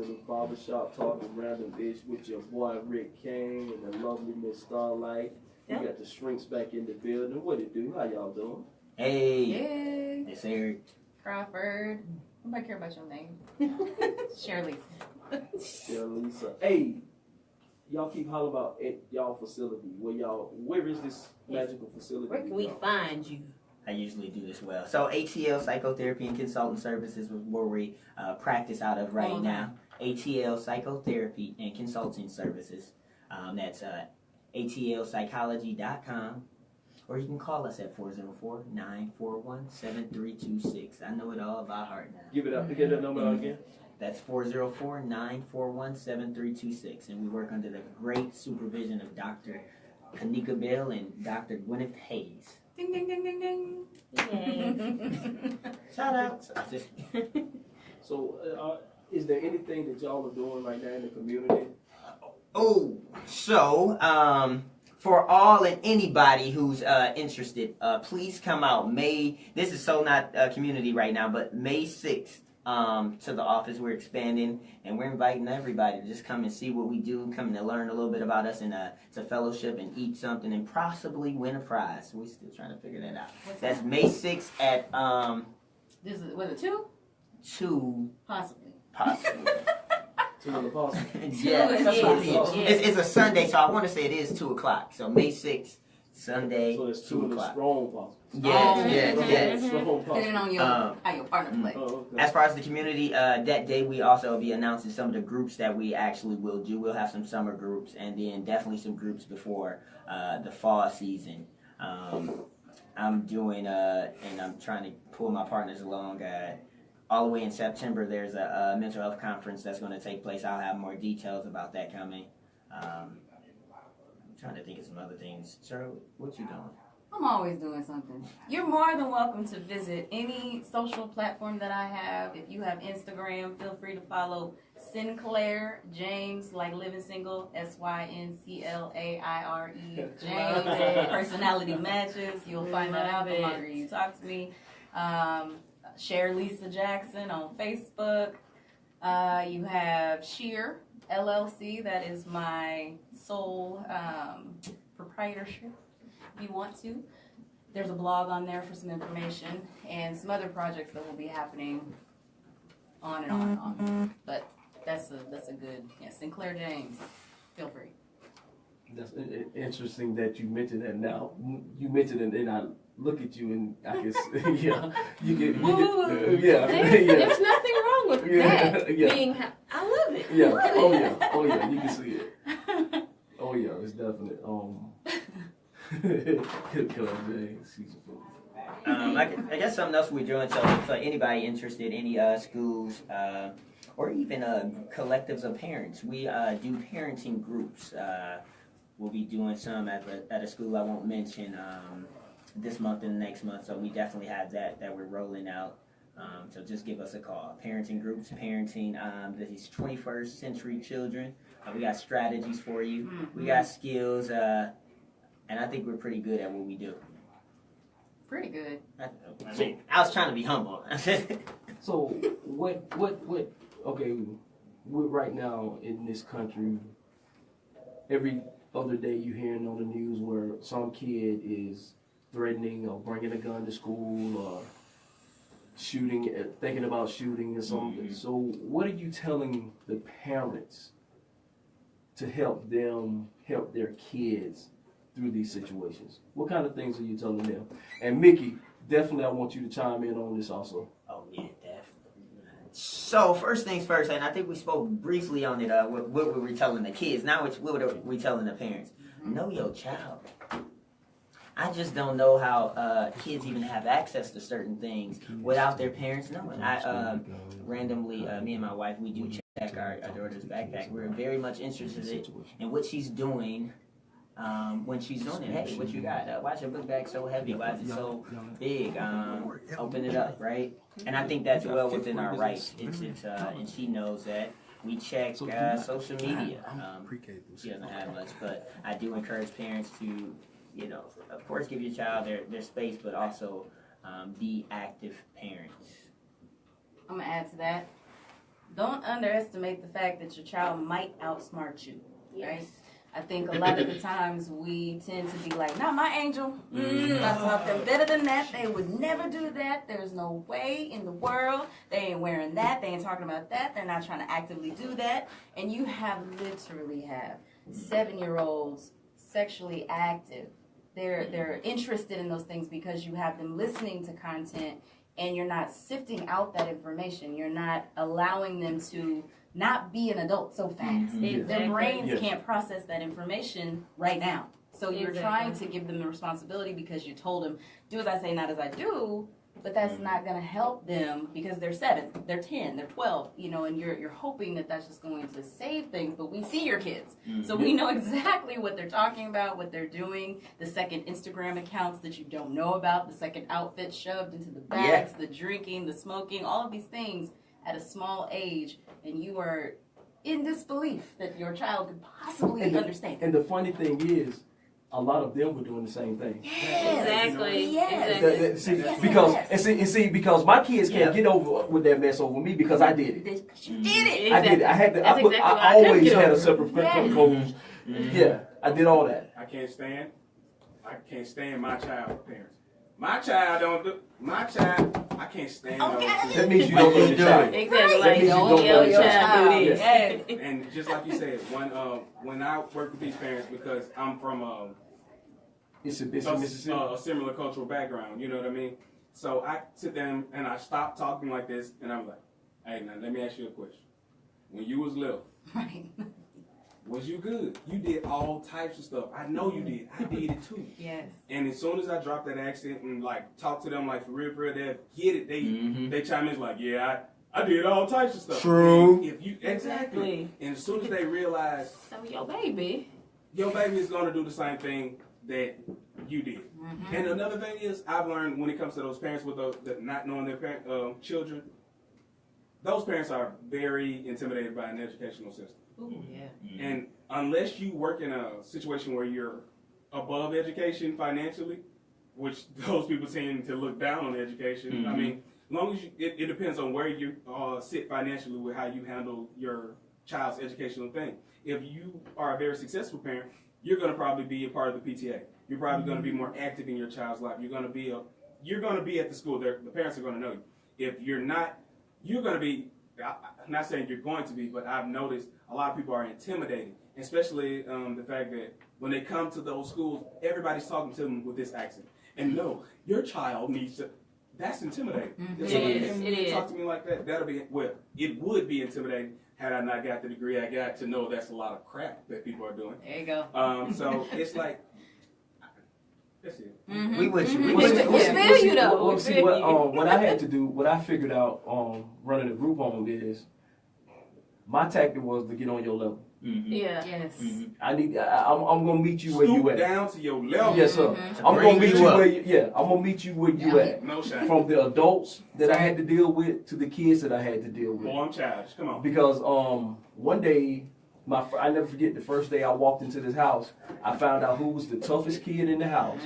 the barbershop talking random ish with your boy Rick Kane and the lovely Miss Starlight. Yeah. We got the shrinks back in the building. What it do? How y'all doing? Hey, Yay. it's Eric. Crawford. Nobody care about your name. Shirley. Yeah, Lisa. Hey, y'all keep hollering about y'all facility. Where is this magical facility? Where can we find you? I usually do this well. So ATL Psychotherapy and Consultant Services is where we practice out of right now. ATL Psychotherapy and Consulting Services. That's atlpsychology.com. Or you can call us at 404-941-7326. I know it all by heart now. Give it up. Get that number out again. That's 404-941-7326. And we work under the great supervision of Dr. Kanika Bell and Dr. Gwyneth Hayes. Ding, ding, ding, ding, ding. Yay. Shout out. So, is there anything that y'all are doing right now in the community? Oh, so for all and anybody who's interested, please come out. This is so not community right now, but May 6th to the office. We're expanding, and we're inviting everybody to just come and see what we do, come to learn a little bit about us, and to fellowship and eat something and possibly win a prize. We're still trying to figure that out. That's May 6th at Was it 2? 2, Possibly. possibly. To the apostle. Yeah, that's what it Yes. is. It's a Sunday, so I want to say it is 2 o'clock. So May 6th, Sunday, So it's 2 two of the o'clock. strong apostles. Yes. Strong Depending apostles. on how your partner play. Oh, okay. As far as the community, that day we also will be announcing some of the groups that we actually will do. We'll have some summer groups and then definitely some groups before the fall season. I'm doing, and I'm trying to pull my partners along. All the way in September, there's a mental health conference that's going to take place. I'll have more details about that coming. I'm trying to think of some other things. Sir, what you doing? I'm always doing something. You're more than welcome to visit any social platform that I have. If you have Instagram, feel free to follow Sinclair James, like living single, SYNCLAIRE James. Personality matches. You'll find that out the longer you talk to me. Share Lisa Jackson on Facebook. You have Sheer LLC. That is my sole proprietorship. If you want to, there's a blog on there for some information and some other projects that will be happening on and on and on. But that's a good, Sinclair James. Feel free. That's interesting that you mentioned that now. You mentioned it and I look at you and I can you get There's nothing wrong with that. Being, I love it. Yeah. Oh yeah, you can see it. Oh yeah, it's definite. I guess something else we're doing, so anybody interested, any schools, or even collectives of parents. We do parenting groups. We'll be doing some at a school I won't mention this month and next month. So we definitely have that we're rolling out. So just give us a call. Parenting groups, parenting these 21st century children. We got strategies for you. We got skills, and I think we're pretty good at what we do. Pretty good. I was trying to be humble. So what? Okay, we're right now in this country. Every other day, you're hearing on the news where some kid is threatening or bringing a gun to school or shooting, thinking about shooting or something. So what are you telling the parents to help them help their kids through these situations? What kind of things are you telling them? And Mickey, definitely I want you to chime in on this also. Oh yeah, definitely. So first things first, and I think we spoke briefly on it. What were we telling the kids? Now what are we telling the parents? Know your child. I just don't know how kids even have access to certain things without their parents knowing. I randomly, me and my wife, we do check our daughter's backpack. We're very much interested in what she's doing when she's doing it. Hey, what you got? Why is your book bag so heavy? Why is it so big? Open it up, right? And I think that's well within our rights. And she knows that. We check social media. She doesn't have much, but I do encourage parents to, of course, give your child their space, but also be active parents. I'm going to add to that. Don't underestimate the fact that your child might outsmart you, right? I think a lot of the times we tend to be like, not my angel. I taught them better than that. They would never do that. There's no way in the world. They ain't wearing that. They ain't talking about that. They're not trying to actively do that. And you literally have 7-year-olds sexually active. They're interested in those things because you have them listening to content and you're not sifting out that information. You're not allowing them to not be an adult so fast. Their brains can't process that information right now. So you're trying to give them the responsibility because you told them, do as I say, not as I do, but that's not going to help them because they're 7, they're 10, they're 12, and you're hoping that that's just going to save things, but we see your kids. So we know exactly what they're talking about, what they're doing, the second Instagram accounts that you don't know about, the second outfit shoved into the bags, the drinking, the smoking, all of these things at a small age, and you are in disbelief that your child could possibly understand. And the funny thing is, a lot of them were doing the same thing. Exactly. Because my kids can't get over with that mess over me because I did it. You did it. I did it. I had to. I always had a separate code. Yeah, I did all that. I can't stand my child's parents. My child don't do. My child, I can't stand those. That means you don't love your child. Exactly. Like, don't tell your child do this. Yes. And just like you said, when I work with these parents, because I'm from a similar cultural background, you know what I mean? So I sit down and I stop talking like this, and I'm like, hey, now let me ask you a question. When you was little, Right. was you good? You did all types of stuff. I know you did. I did it too. Yes. And as soon as I drop that accent and talk to them for real, they get it. They chime in I did all types of stuff. True. If you exactly. And as soon as they realize, So your baby is gonna do the same thing that you did. And another thing is, I've learned when it comes to those parents with those that not knowing their children, those parents are very intimidated by an educational system. Ooh, yeah. And unless you work in a situation where you're above education financially, which those people tend to look down on education. I mean, as long as it depends on where you sit financially with how you handle your child's educational thing. If you are a very successful parent, you're going to probably be a part of the PTA. You're probably going to be more active in your child's life. You're going to be at the school. The parents are going to know you. If you're not, you're going to be. I'm not saying you're going to be, but I've noticed a lot of people are intimidated, especially the fact that when they come to those schools, everybody's talking to them with this accent. And no, your child needs to. That's intimidating. If someone talk to me like that, it would be intimidating had I not got the degree I got to know that's a lot of crap that people are doing. There you go. So it's like, that's it. We with you. We feel you though. What I had to do, what I figured out running a group home is, My tactic was to get on your level. Mm-hmm. Yeah. Yes. I'm gonna meet you where you Stoop at. down to your level. Yes, sir. To I'm bring gonna meet you you up. where I'm gonna meet you where you at. No shame. From the adults that I had to deal with to the kids that I had to deal with. Boy, I'm childish. Come on. Because one day, I never forget the first day I walked into this house. I found out who was the toughest kid in the house.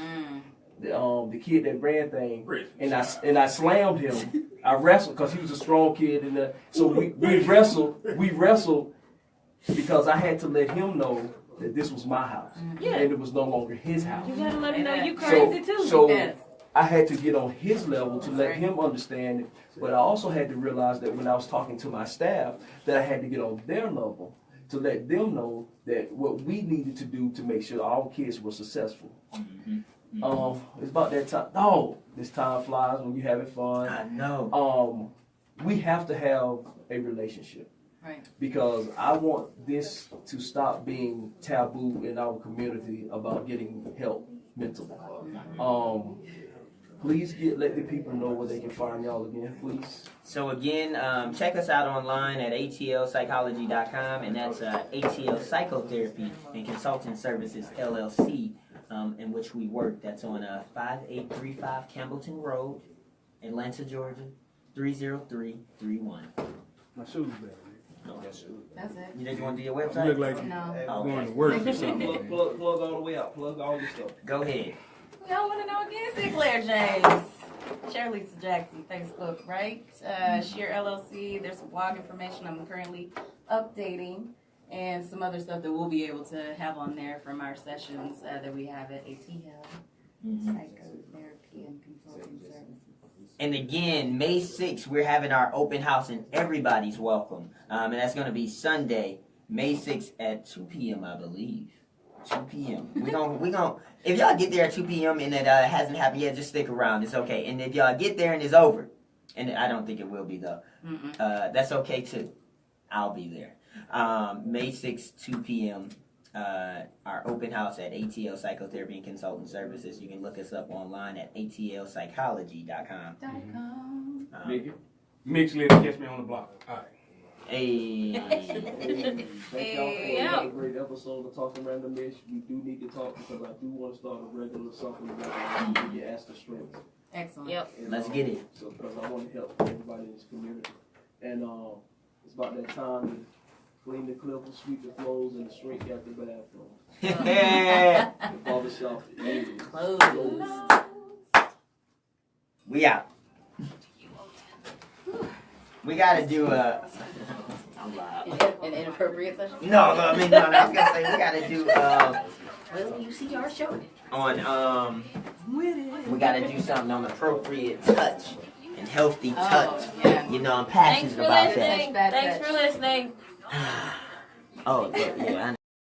The kid that ran things, and I slammed him. I wrestled because he was a strong kid, and so we wrestled because I had to let him know that this was my house, Yeah. and it was no longer his house. You gotta let him know you crazy too. So Yes. I had to get on his level to let him understand it, but I also had to realize that when I was talking to my staff, that I had to get on their level to let them know that what we needed to do to make sure our kids were successful. It's about that time. Oh, this time flies when you're having fun. I know. We have to have a relationship. Right. Because I want this to stop being taboo in our community about getting help mentally. Please let the people know where they can find y'all again, please. So again, check us out online at atlpsychology.com, and that's ATL Psychotherapy and Consulting Services LLC, in which we work. That's on 5835 Campbellton Road, Atlanta, Georgia, 30331. My shoes back. That's it. You didn't want to do your You website? look like No. Oh, going okay. to work or something. Plug all the way out. Plug all this stuff. Go ahead. Y'all want to know again? Sinclair James. Shirley Jackson, Facebook, right? Share LLC. There's some blog information I'm currently updating, and some other stuff that we'll be able to have on there from our sessions that we have at ATL, Psychotherapy and Consulting Services. And again, May 6th, we're having our open house, and everybody's welcome. And that's going to be Sunday, May 6th at 2 p.m., I believe. 2 p.m. We gon' if y'all get there at 2 p.m. and it hasn't happened yet, just stick around. It's okay. And if y'all get there and it's over, and I don't think it will be though, that's okay too. I'll be there. May 6th, 2 p.m. Our open house at ATL Psychotherapy and Consulting Services. You can look us up online at atlpsychology.com. Mix lady, catch me on the block. All right. Hey. Thank y'all for a great episode of Talking Randomish. We do need to talk because I do want to start a regular something about you ask the strengths. Excellent. Yep. And, Let's get it. So because I want to help everybody in this community, and it's about that time to clean the clippers, sweep the floors, and the shrink out the bathroom. The barbershop is closed. We out. We gotta do a. An inappropriate session? No, I was gonna say we gotta do Well, you see our show. on we gotta do something on appropriate touch and healthy touch. Yeah. You know, I'm Thanks passionate for about that. listening. Thanks for listening. Oh, yeah, I